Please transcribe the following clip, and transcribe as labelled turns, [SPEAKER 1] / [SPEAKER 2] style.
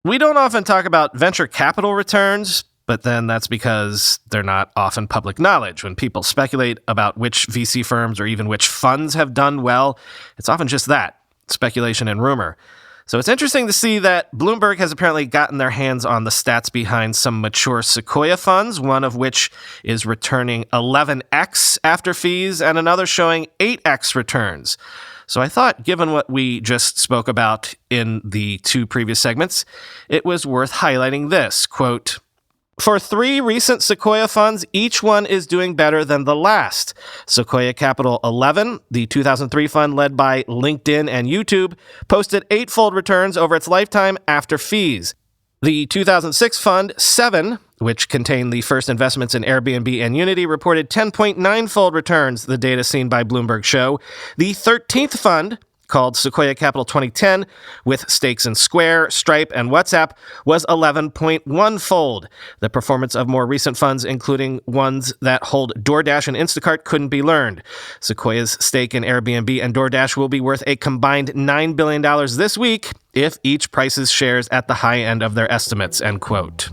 [SPEAKER 1] We don't often talk about venture capital returns, but then that's because they're not often public knowledge. When people speculate about which VC firms or even which funds have done well, it's often just that, speculation and rumor. So it's interesting to see that Bloomberg has apparently gotten their hands on the stats behind some mature Sequoia funds, one of which is returning 11x after fees and another showing 8x returns. So I thought, given what we just spoke about in the two previous segments, it was worth highlighting this, quote, "For 3 recent Sequoia funds, each one is doing better than the last. Sequoia Capital 11, the 2003 fund led by LinkedIn and YouTube, posted 8-fold returns over its lifetime after fees. The 2006 fund, 7, which contained the first investments in Airbnb and Unity, reported 10.9-fold returns, the data seen by Bloomberg show. The 13th fund, called Sequoia Capital 2010, with stakes in Square, Stripe, and WhatsApp, was 11.1-fold. The performance of more recent funds, including ones that hold DoorDash and Instacart, couldn't be learned. Sequoia's stake in Airbnb and DoorDash will be worth a combined $9 billion this week if each prices shares at the high end of their estimates," end quote.